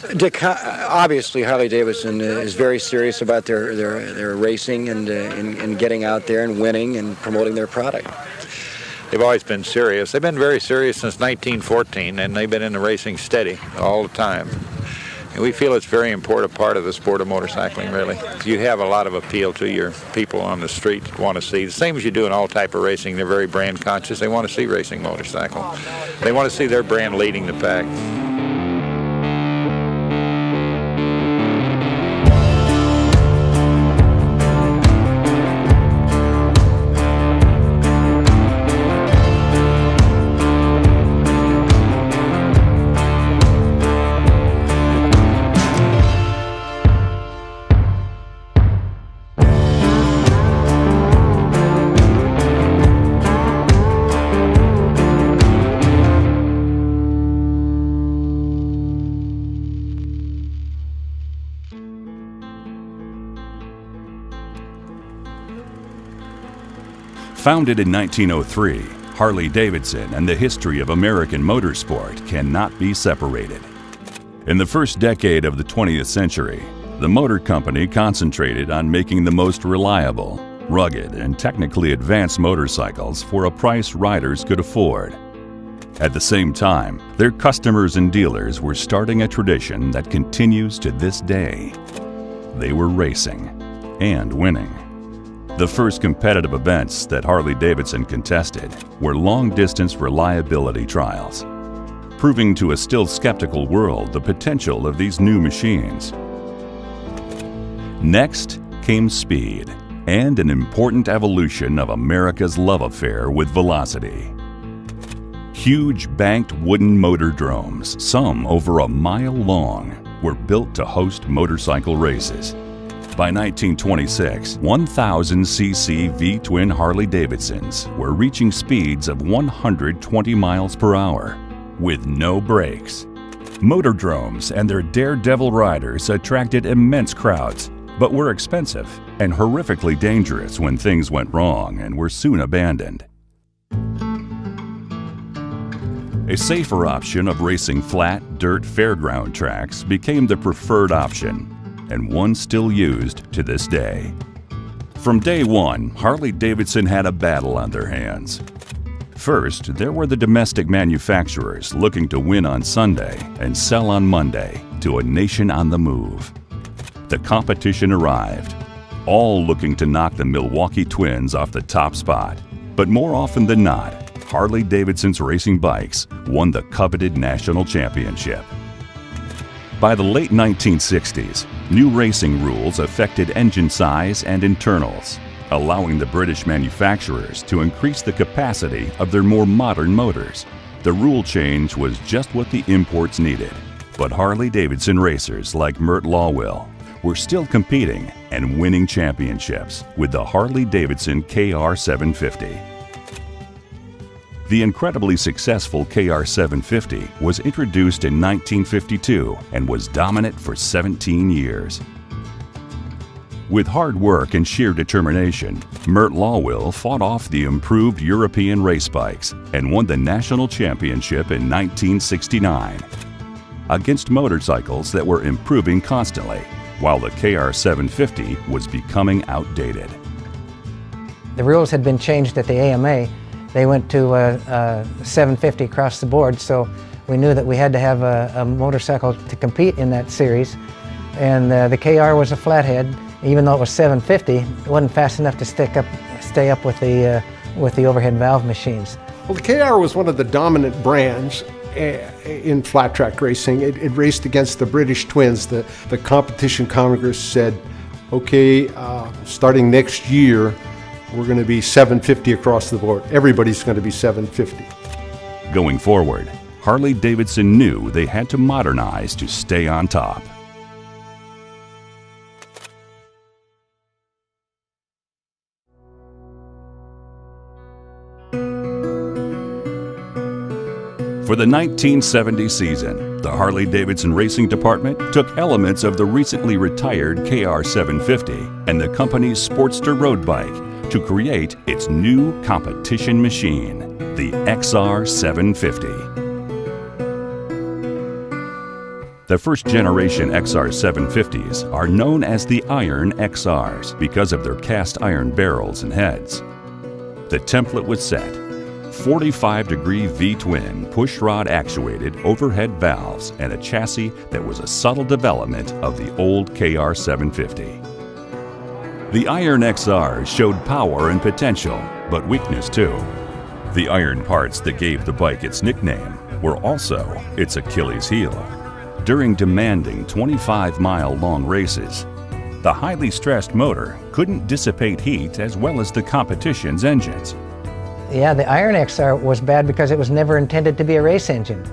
Obviously, Harley-Davidson is very serious about their racing and in getting out there and winning and promoting their product. They've always been serious. They've been very serious since 1914, and they've been in the racing steady all the time. And we feel it's a very important part of the sport of motorcycling, really. You have a lot of appeal to your people on the street that want to see. The same as you do in all type of racing. They're very brand conscious. They want to see racing motorcycle. They want to see their brand leading the pack. Founded in 1903, Harley-Davidson and the history of American motorsport cannot be separated. In the first decade of the 20th century, the motor company concentrated on making the most reliable, rugged, and technically advanced motorcycles for a price riders could afford. At the same time, their customers and dealers were starting a tradition that continues to this day. They were racing and winning. The first competitive events that Harley-Davidson contested were long-distance reliability trials, proving to a still skeptical world the potential of these new machines. Next came speed and an important evolution of America's love affair with velocity. Huge banked wooden motordromes, some over a mile long, were built to host motorcycle races. By 1926, 1,000cc V-twin Harley-Davidsons were reaching speeds of 120 miles per hour, with no brakes. Motordromes and their daredevil riders attracted immense crowds, but were expensive and horrifically dangerous when things went wrong and were soon abandoned. A safer option of racing flat, dirt fairground tracks became the preferred option, and one still used to this day. From day one, Harley-Davidson had a battle on their hands. First, there were the domestic manufacturers looking to win on Sunday and sell on Monday to a nation on the move. The competition arrived, all looking to knock the Milwaukee Twins off the top spot. But more often than not, Harley-Davidson's racing bikes won the coveted national championship. By the late 1960s, new racing rules affected engine size and internals, allowing the British manufacturers to increase the capacity of their more modern motors. The rule change was just what the imports needed, but Harley-Davidson racers like Mert Lawwill were still competing and winning championships with the Harley-Davidson KR750. The incredibly successful KR750 was introduced in 1952 and was dominant for 17 years. With hard work and sheer determination, Mert Lawwill fought off the improved European race bikes and won the national championship in 1969 against motorcycles that were improving constantly, while the KR750 was becoming outdated. The rules had been changed at the AMA. They went to 750 across the board, so we knew that we had to have a motorcycle to compete in that series. And the KR was a flathead. Even though it was 750, it wasn't fast enough to stay up with the overhead valve machines. Well, the KR was one of the dominant brands in flat track racing. It raced against the British Twins. The competition Congress said, okay, starting next year, we're going to be 750 across the board. Everybody's going to be 750. Going forward, Harley-Davidson knew they had to modernize to stay on top. For the 1970 season, the Harley-Davidson Racing Department took elements of the recently retired KR750 and the company's Sportster road bike to create its new competition machine, the XR750. The first generation XR750s are known as the Iron XRs because of their cast iron barrels and heads. The template was set: 45-degree V-twin pushrod actuated overhead valves and a chassis that was a subtle development of the old KR750. The Iron XRs showed power and potential, but weakness too. The iron parts that gave the bike its nickname were also its Achilles heel. During demanding 25-mile-long races, the highly stressed motor couldn't dissipate heat as well as the competition's engines. Yeah, the Iron XR was bad because it was never intended to be a race engine.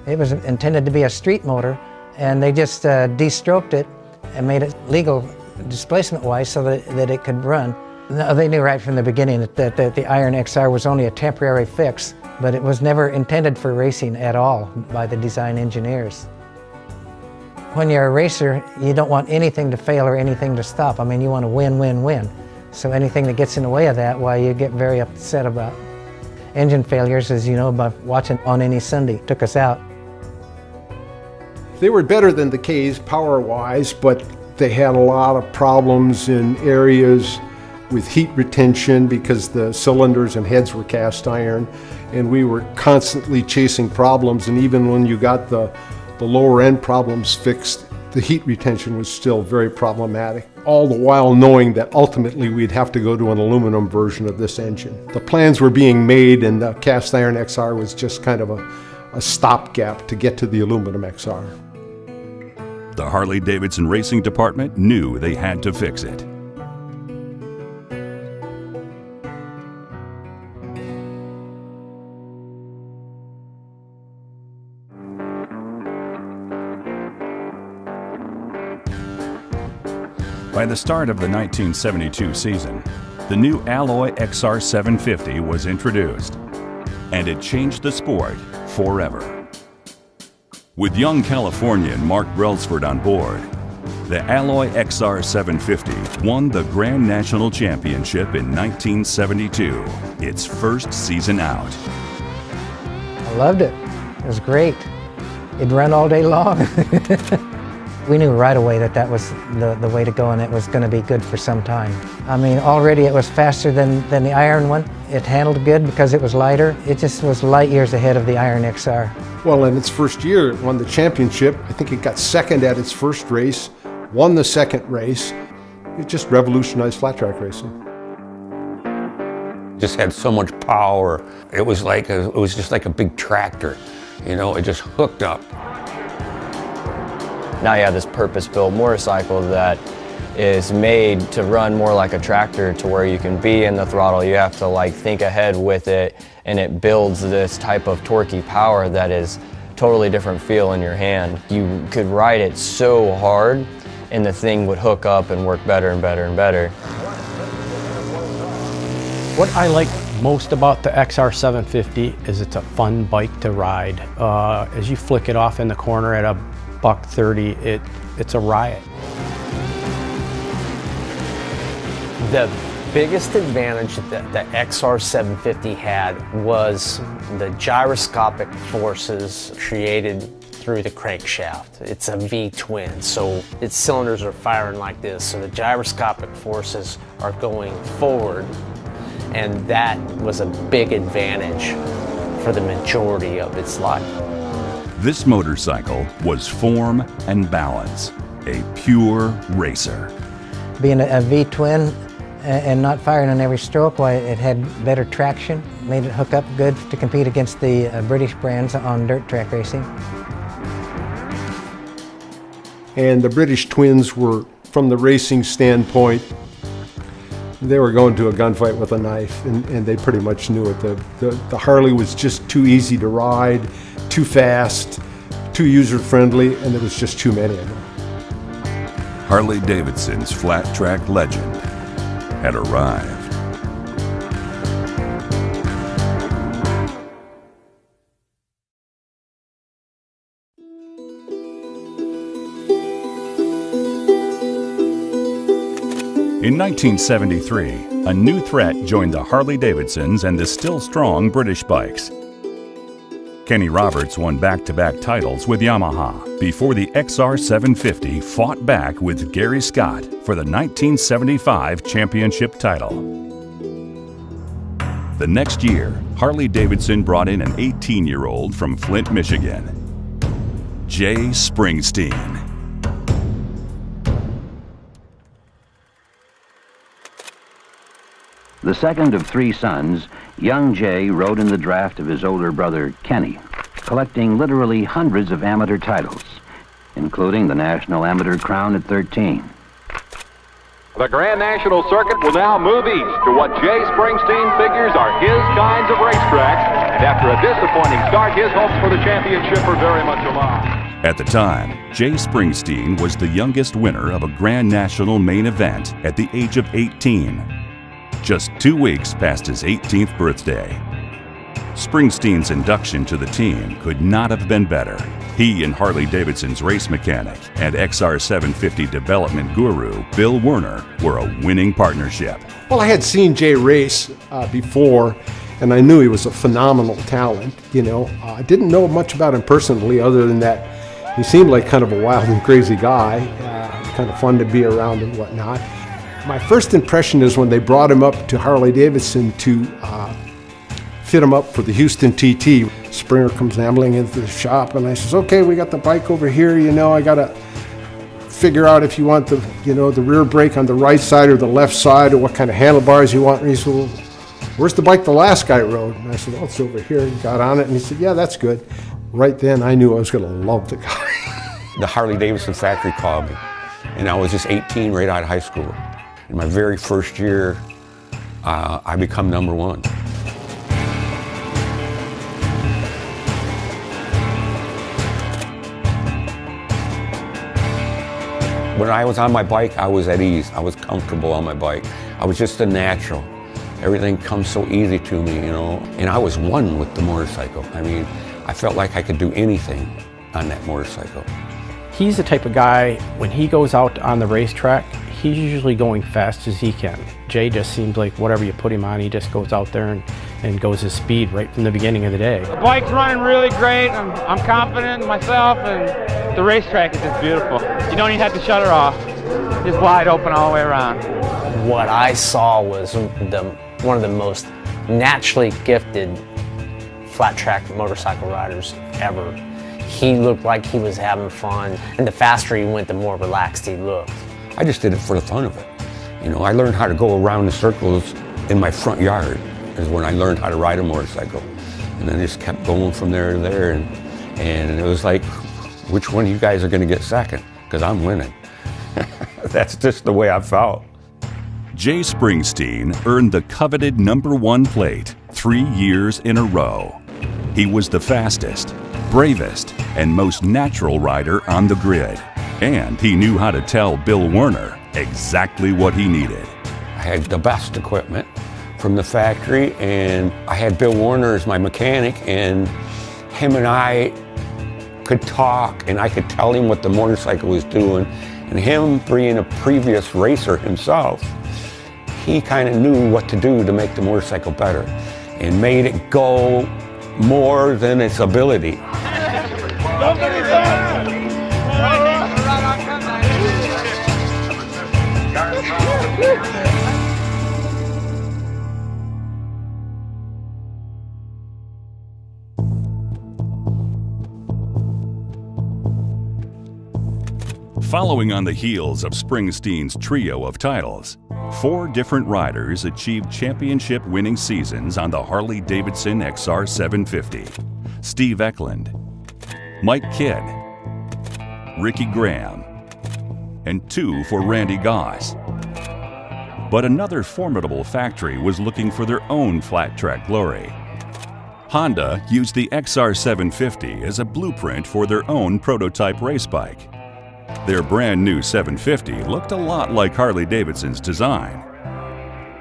It was intended to be a street motor, and they just de-stroked it and made it legal displacement-wise so that it could run. No, they knew right from the beginning that the Iron XR was only a temporary fix, but it was never intended for racing at all by the design engineers. When you're a racer, you don't want anything to fail or anything to stop. I mean, you want to win, win, win. So anything that gets in the way of that, well, you get very upset about. Engine failures, as you know, by watching On Any Sunday, took us out. They were better than the Ks power-wise, but they had a lot of problems in areas with heat retention because the cylinders and heads were cast iron, and we were constantly chasing problems, and even when you got the lower end problems fixed, the heat retention was still very problematic, all the while knowing that ultimately we'd have to go to an aluminum version of this engine. The plans were being made, and the cast iron XR was just kind of a stopgap to get to the aluminum XR. The Harley-Davidson racing department knew they had to fix it. By the start of the 1972 season, the new alloy XR750 was introduced, and it changed the sport forever. With young Californian Mark Brailsford on board, the alloy XR750 won the Grand National Championship in 1972, its first season out. I loved it. It was great. It'd run all day long. We knew right away that was the way to go, and it was going to be good for some time. I mean, already it was faster than the Iron one. It handled good because it was lighter. It just was light years ahead of the Iron XR. Well, in its first year, it won the championship. I think it got second at its first race, won the second race. It just revolutionized flat track racing. Just had so much power. It was just like a big tractor. You know, it just hooked up. Now you have this purpose-built motorcycle that is made to run more like a tractor, to where you can be in the throttle. You have to like think ahead with it, and it builds this type of torquey power that is totally different feel in your hand. You could ride it so hard and the thing would hook up and work better and better and better. What I like most about the XR750 is it's a fun bike to ride. As you flick it off in the corner at a $130, it's a riot. The biggest advantage that the XR750 had was the gyroscopic forces created through the crankshaft. It's a V-twin, so its cylinders are firing like this, so the gyroscopic forces are going forward, and that was a big advantage for the majority of its life. This motorcycle was form and balance, a pure racer. Being a V-twin and not firing on every stroke, why it had better traction, made it hook up good to compete against the British brands on dirt track racing. And the British twins were, from the racing standpoint, they were going to a gunfight with a knife, and they pretty much knew it. The Harley was just too easy to ride, too fast, too user-friendly, and there was just too many of them. Harley-Davidson's flat track legend had arrived. In 1973, a new threat joined the Harley-Davidsons and the still strong British bikes. Kenny Roberts won back-to-back titles with Yamaha before the XR750 fought back with Gary Scott for the 1975 championship title. The next year, Harley-Davidson brought in an 18-year-old from Flint, Michigan, Jay Springsteen. The second of three sons, young Jay rode in the draft of his older brother, Kenny, collecting literally hundreds of amateur titles, including the National Amateur Crown at 13. The Grand National Circuit will now move east to what Jay Springsteen figures are his kinds of racetracks, and after a disappointing start, his hopes for the championship are very much alive. At the time, Jay Springsteen was the youngest winner of a Grand National main event at the age of 18. Just 2 weeks past his 18th birthday. Springsteen's induction to the team could not have been better. He and Harley-Davidson's race mechanic and XR750 development guru, Bill Werner, were a winning partnership. Well, I had seen Jay race before, and I knew he was a phenomenal talent. I didn't know much about him personally other than that he seemed like kind of a wild and crazy guy, kind of fun to be around and whatnot. My first impression is when they brought him up to Harley-Davidson to fit him up for the Houston TT. Springer comes ambling into the shop, and I says, "Okay, we got the bike over here. I got to figure out if you want the rear brake on the right side or the left side, or what kind of handlebars you want." And he said, "Well, where's the bike the last guy rode?" And I said, "Oh, it's over here." He got on it, and he said, "Yeah, that's good." Right then, I knew I was going to love the guy. The Harley-Davidson factory called me, and I was just 18 right out of high school. In my very first year, I become number one. When I was on my bike, I was at ease. I was comfortable on my bike. I was just a natural. Everything comes so easy to me, And I was one with the motorcycle. I mean, I felt like I could do anything on that motorcycle. He's the type of guy, when he goes out on the racetrack, he's usually going fast as he can. Jay just seems like whatever you put him on, he just goes out there and goes his speed right from the beginning of the day. The bike's running really great. I'm confident in myself, and the racetrack is just beautiful. You don't even have to shut her off. Just wide open all the way around. What I saw was one of the most naturally gifted flat track motorcycle riders ever. He looked like he was having fun, and the faster he went, the more relaxed he looked. I just did it for the fun of it. I learned how to go around the circles in my front yard is when I learned how to ride a motorcycle. And then just kept going from there to there, and it was like, which one of you guys are gonna get second? Because I'm winning. That's just the way I felt. Jay Springsteen earned the coveted #1 plate 3 years in a row. He was the fastest, bravest, and most natural rider on the grid. And he knew how to tell Bill Werner exactly what he needed. I had the best equipment from the factory, and I had Bill Werner as my mechanic, and him and I could talk, and I could tell him what the motorcycle was doing. And him being a previous racer himself, he kind of knew what to do to make the motorcycle better and made it go more than its ability. Following on the heels of Springsteen's trio of titles, 4 different riders achieved championship-winning seasons on the Harley-Davidson XR750. Steve Eklund, Mike Kidd, Ricky Graham, and 2 for Randy Goss. But another formidable factory was looking for their own flat-track glory. Honda used the XR750 as a blueprint for their own prototype race bike. Their brand new 750 looked a lot like Harley-Davidson's design.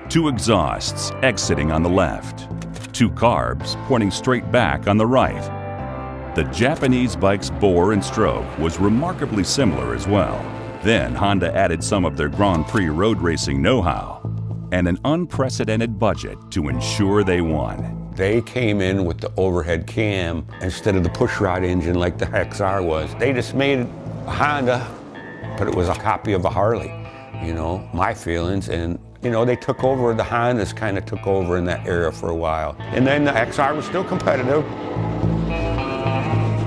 2 exhausts exiting on the left, 2 carbs pointing straight back on the right. The Japanese bike's bore and stroke was remarkably similar as well. Then Honda added some of their Grand Prix road racing know-how and an unprecedented budget to ensure they won. They came in with the overhead cam instead of the pushrod engine like the XR was. They just made a Honda, but it was a copy of a Harley, you know, my feelings. And, you know, they took over, the Hondas kind of took over in that era for a while. And then the XR was still competitive.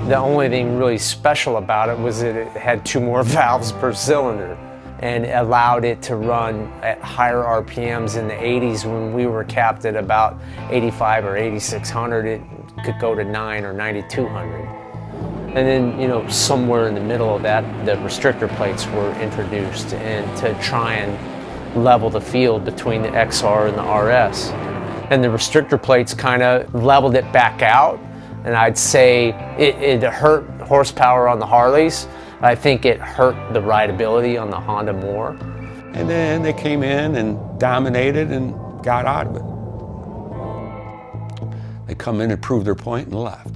The only thing really special about it was that it had 2 more valves per cylinder and allowed it to run at higher RPMs in the 80s. When we were capped at about 85 or 8600, it could go to 9 or 9200. And then, you know, somewhere in the middle of that, the restrictor plates were introduced and to try and level the field between the XR and the RS. And the restrictor plates kind of leveled it back out. And I'd say it hurt horsepower on the Harleys. I think it hurt the rideability on the Honda more. And then they came in and dominated and got out of it. They come in and proved their point and left.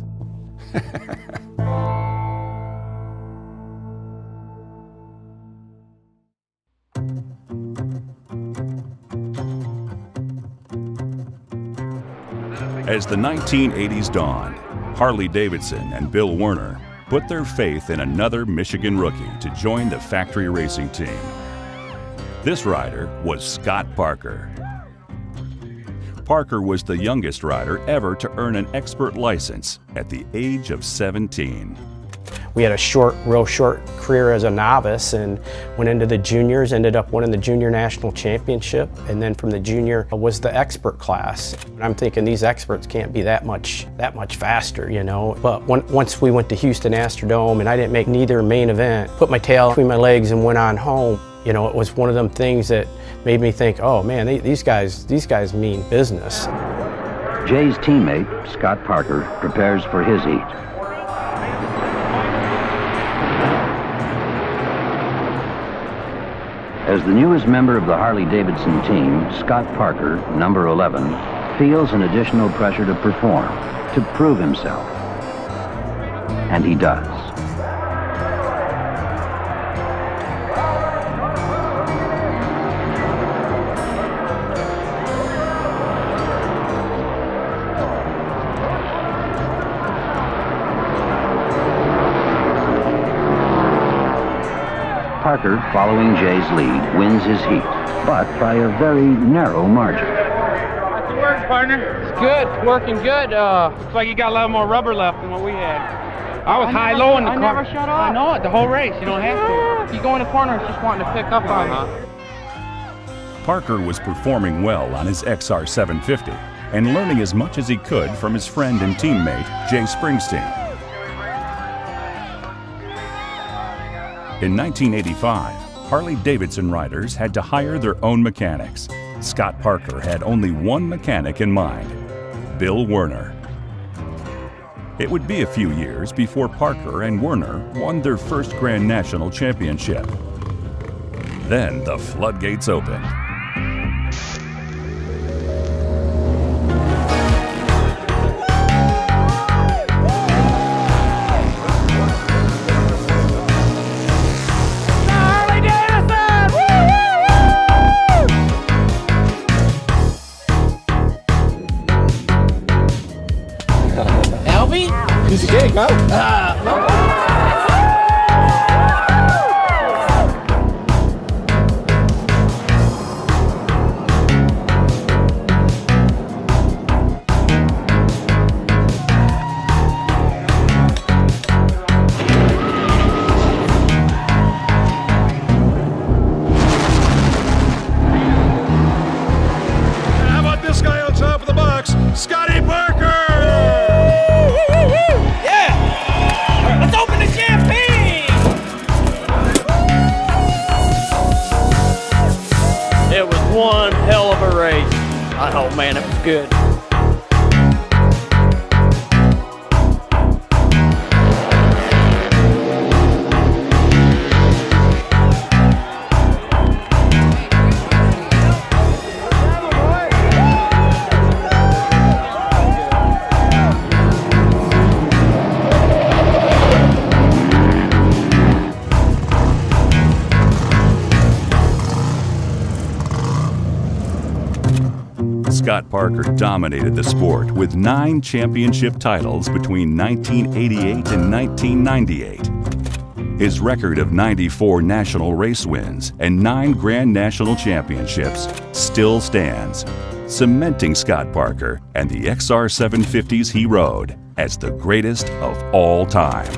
As the 1980s dawned, Harley-Davidson and Bill Werner put their faith in another Michigan rookie to join the factory racing team. This rider was Scott Parker. Parker was the youngest rider ever to earn an expert license at the age of 17. We had a real short career as a novice and went into the juniors, ended up winning the junior national championship, and then from the junior was the expert class. I'm thinking these experts can't be that much faster, you know. But once we went to Houston Astrodome and I didn't make neither main event, put my tail between my legs and went on home, you know, it was one of them things that made me think, oh man, these guys mean business. Jay's teammate, Scott Parker, prepares for his heat. As the newest member of the Harley-Davidson team, Scott Parker, number 11, feels an additional pressure to perform, to prove himself. And he does. Parker, following Jay's lead, wins his heat, but by a very narrow margin. How's it working, partner? It's good. It's working good. Looks like you got a lot more rubber left than what we had. I was high-low in the car. I never shut off. I know it. The whole race. You don't have to. You go in the corner, it's just wanting to pick up on you. Parker was performing well on his XR 750 and learning as much as he could from his friend and teammate, Jay Springsteen. In 1985, Harley-Davidson riders had to hire their own mechanics. Scott Parker had only one mechanic in mind, Bill Werner. It would be a few years before Parker and Werner won their first Grand National Championship. Then the floodgates opened. Piece of cake, huh? How about this guy on top of the box, Scotty Parker? One hell of a race. Oh man, it was good. Scott Parker dominated the sport with 9 championship titles between 1988 and 1998. His record of 94 national race wins and 9 Grand National Championships still stands, cementing Scott Parker and the XR750s he rode as the greatest of all time.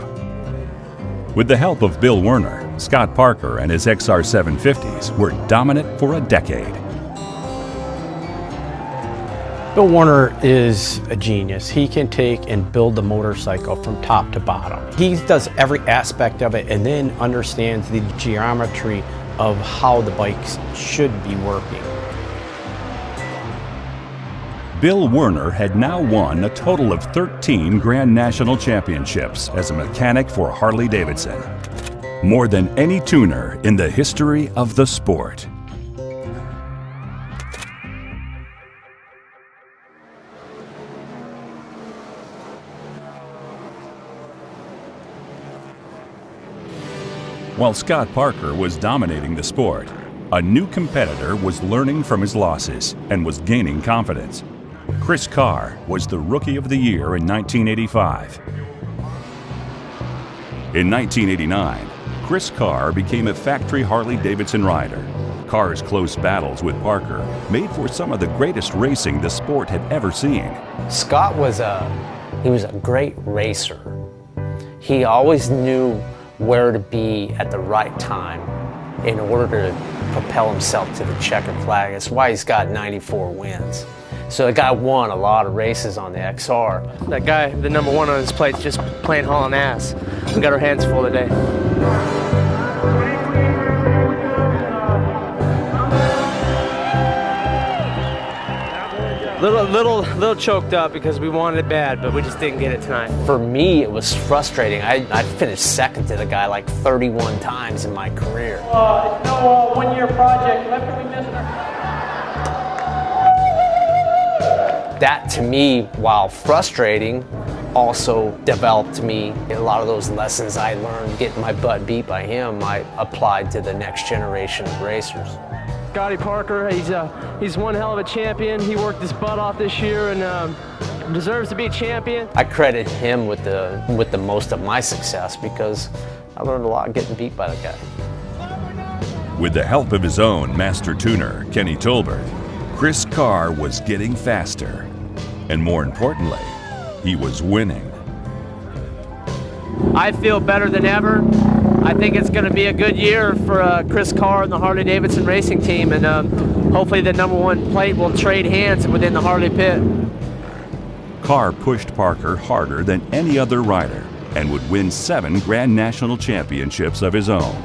With the help of Bill Werner, Scott Parker and his XR750s were dominant for a decade. Bill Werner is a genius. He can take and build the motorcycle from top to bottom. He does every aspect of it and then understands the geometry of how the bikes should be working. Bill Werner had now won a total of 13 Grand National Championships as a mechanic for Harley-Davidson, more than any tuner in the history of the sport. While Scott Parker was dominating the sport, a new competitor was learning from his losses and was gaining confidence. Chris Carr was the Rookie of the Year in 1985. In 1989, Chris Carr became a factory Harley-Davidson rider. Carr's close battles with Parker made for some of the greatest racing the sport had ever seen. Scott was a great racer. He always knew where to be at the right time in order to propel himself to the checkered flag. That's why he's got 94 wins. So the guy won a lot of races on the XR. That guy, the number 1 on his plate, just plain hauling ass. We got our hands full today. Little choked up because we wanted it bad, but we just didn't get it tonight. For me, it was frustrating. I finished second to the guy like 31 times in my career. It's no one-year project. Left to be missing her. That, to me, while frustrating, also developed me. A lot of those lessons I learned getting my butt beat by him, I applied to the next generation of racers. Scotty Parker, he's one hell of a champion. He worked his butt off this year and deserves to be a champion. I credit him with the most of my success because I learned a lot getting beat by the guy. With the help of his own master tuner, Kenny Tolbert, Chris Carr was getting faster. And more importantly, he was winning. I feel better than ever. I think it's going to be a good year for Chris Carr and the Harley-Davidson racing team, and hopefully the number 1 plate will trade hands within the Harley pit. Carr pushed Parker harder than any other rider and would win 7 Grand National Championships of his own.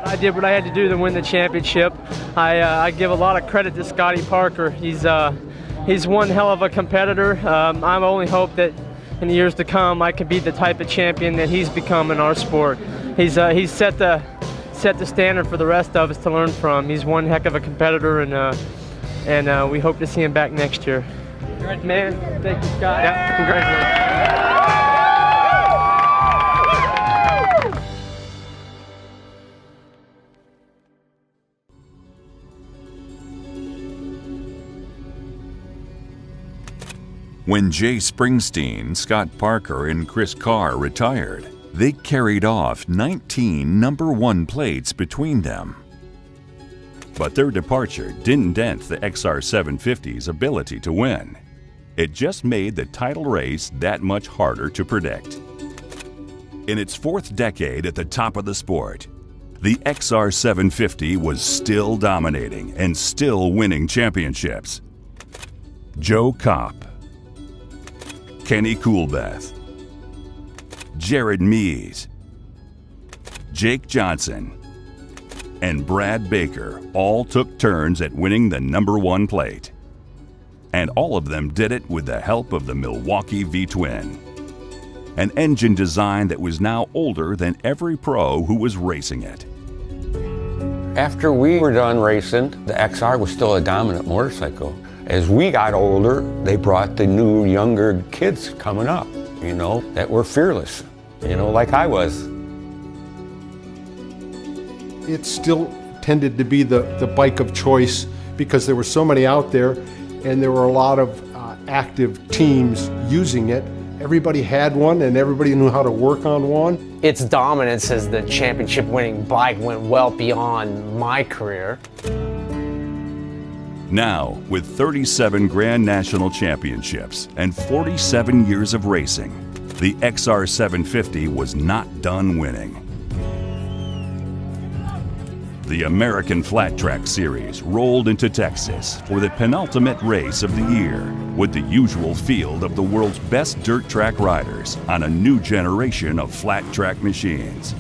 I did what I had to do to win the championship. I give a lot of credit to Scotty Parker. He's one hell of a competitor. I only hope that in the years to come I can be the type of champion that he's become in our sport. He's set the standard for the rest of us to learn from. He's one heck of a competitor, and we hope to see him back next year. Man, thank you, Scott. Yeah, congratulations. When Jay Springsteen, Scott Parker, and Chris Carr retired, they carried off 19 number 1 plates between them. But their departure didn't dent the XR750's ability to win. It just made the title race that much harder to predict. In its 4th decade at the top of the sport, the XR750 was still dominating and still winning championships. Joe Kopp, Kenny Coolbeth, Jared Mees, Jake Johnson, and Brad Baker all took turns at winning the number 1 plate. And all of them did it with the help of the Milwaukee V-Twin, an engine design that was now older than every pro who was racing it. After we were done racing, the XR was still a dominant motorcycle. As we got older, they brought the new, younger kids coming up, that were fearless, like I was. It still tended to be the bike of choice because there were so many out there and there were a lot of active teams using it. Everybody had one and everybody knew how to work on one. Its dominance as the championship winning bike went well beyond my career. Now, with 37 Grand National Championships and 47 years of racing, the XR 750 was not done winning. The American Flat Track Series rolled into Texas for the penultimate race of the year, with the usual field of the world's best dirt track riders on a new generation of flat track machines.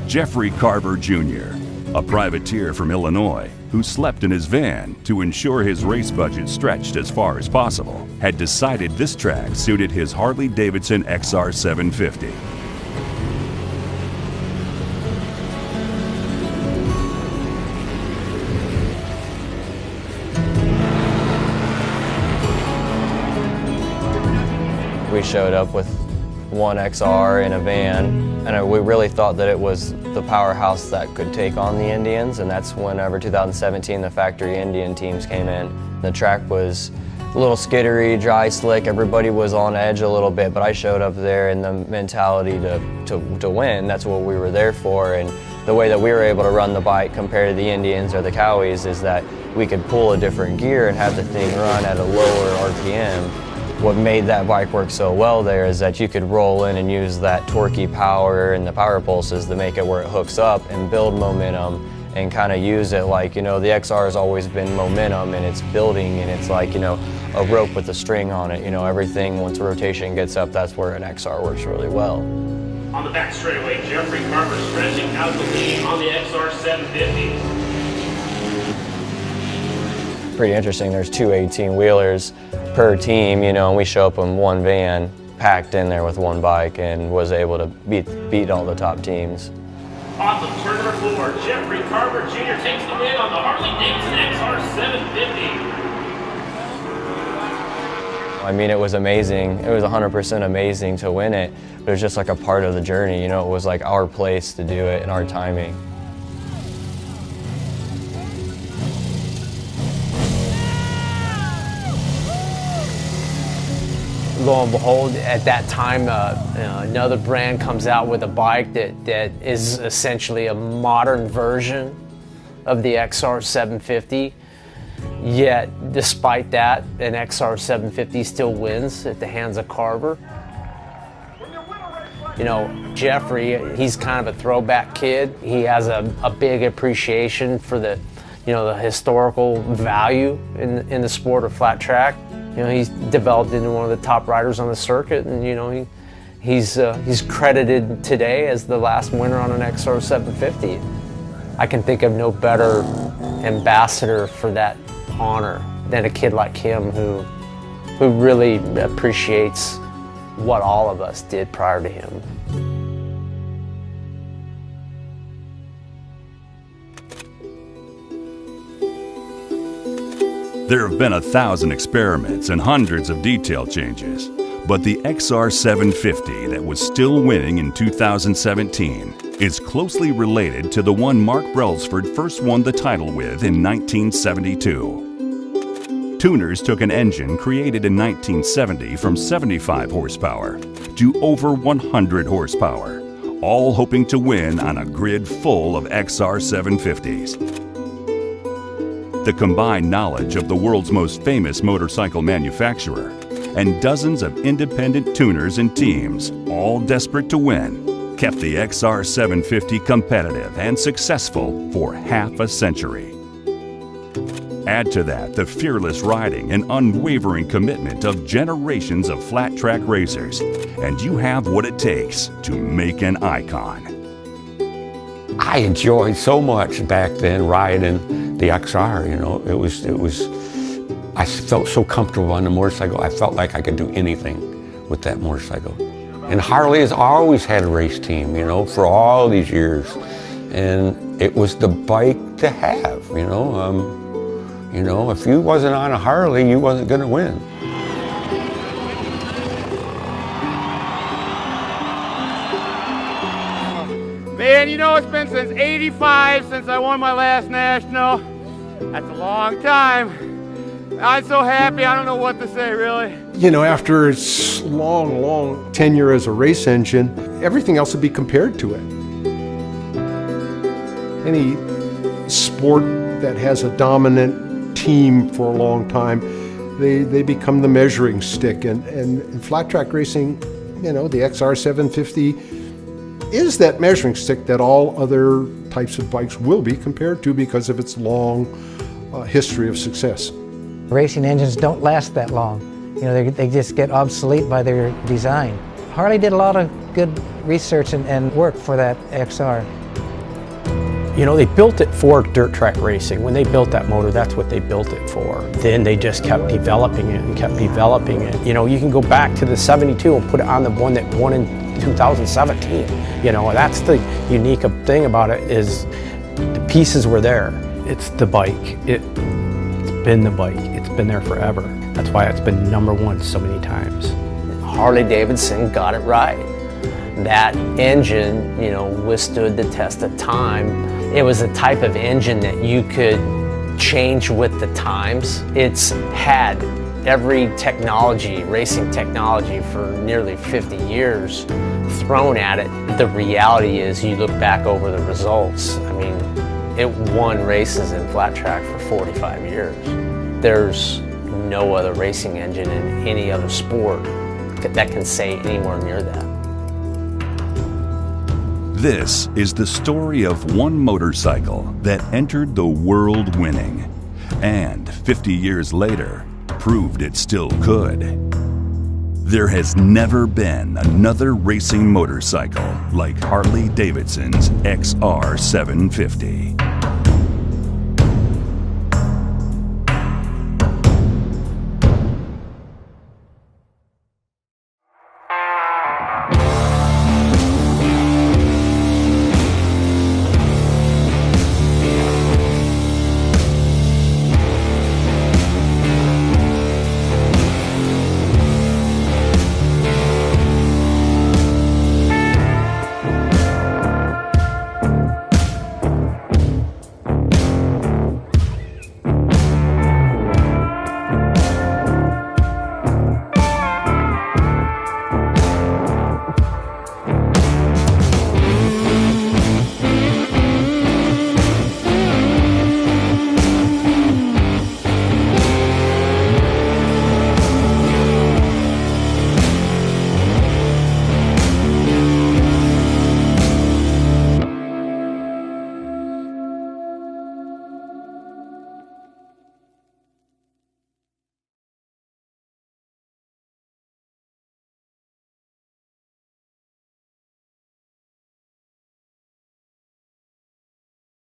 Jeffrey Carver Jr., a privateer from Illinois who slept in his van to ensure his race budget stretched as far as possible, had decided this track suited his Harley Davidson XR 750. We showed up with one XR in a van, and we really thought that it was the powerhouse that could take on the Indians, and that's whenever 2017 the factory Indian teams came in. The track was a little skittery, dry, slick, everybody was on edge a little bit, but I showed up there in the mentality to win. That's what we were there for, and the way that we were able to run the bike compared to the Indians or the Cowies is that we could pull a different gear and have the thing run at a lower RPM. What made that bike work so well there is that you could roll in and use that torquey power and the power pulses to make it where it hooks up and build momentum and kind of use it like, you know, the XR has always been momentum and it's building and it's like, you know, a rope with a string on it. You know, everything, once rotation gets up, that's where an XR works really well. On the back straightaway, Jeffrey Carver stretching out the lead on the XR 750. Pretty interesting, there's two 18-wheelers per team, you know, and we show up in one van packed in there with one bike and was able to beat all the top teams. Off of turn number 4, Jeffrey Carver Jr. takes the win on the Harley Davidson XR 750. I mean, it was amazing. It was 100% amazing to win it. But it was just like a part of the journey, you know, it was like our place to do it and our timing. Lo and behold, at that time, another brand comes out with a bike that is essentially a modern version of the XR 750. Yet, despite that, an XR 750 still wins at the hands of Carver. You know, Jeffrey, he's kind of a throwback kid. He has a big appreciation for the, you know, the historical value in the sport of flat track. You know, he's developed into one of the top riders on the circuit, and you know, he's credited today as the last winner on an XR 750. I can think of no better ambassador for that honor than a kid like him who really appreciates what all of us did prior to him. There have been 1,000 experiments and hundreds of detail changes, but the XR 750 that was still winning in 2017 is closely related to the one Mark Brailsford first won the title with in 1972. Tuners took an engine created in 1970 from 75 horsepower to over 100 horsepower, all hoping to win on a grid full of XR 750s. The combined knowledge of the world's most famous motorcycle manufacturer and dozens of independent tuners and teams, all desperate to win, kept the XR 750 competitive and successful for half a century. Add to that the fearless riding and unwavering commitment of generations of flat track racers, and you have what it takes to make an icon. I enjoyed so much back then riding the XR, you know. I felt so comfortable on the motorcycle. I felt like I could do anything with that motorcycle. And Harley has always had a race team, you know, for all these years. And it was the bike to have, you know. You know, if you wasn't on a Harley, you wasn't gonna win. Man, you know, it's been since '85 since I won my last national. That's a long time. I'm so happy, I don't know what to say, really. You know, after its long tenure as a race engine, everything else would be compared to it. Any sport that has a dominant team for a long time, they become the measuring stick. And in flat track racing, you know, the XR 750 is that measuring stick that all other types of bikes will be compared to because of its long history of success. Racing engines don't last that long. You know, they just get obsolete by their design. Harley did a lot of good research and work for that XR. You know, they built it for dirt track racing. When they built that motor, that's what they built it for. Then they just kept developing it and kept developing it. You know, you can go back to the 72 and put it on the one that won in 2017. You know, that's the unique thing about it, is the pieces were there. It's the bike. It's been the bike. It's been there forever. That's why it's been #1 so many times. Harley-Davidson got it right. That engine, you know, withstood the test of time. It was a type of engine that you could change with the times. It's had every technology, racing technology, for nearly 50 years thrown at it. The reality is, you look back over the results, I mean, it won races in flat track for 45 years. There's no other racing engine in any other sport that can say anywhere near that. This is the story of one motorcycle that entered the world winning, and 50 years later, proved it still could. There has never been another racing motorcycle like Harley-Davidson's XR 750.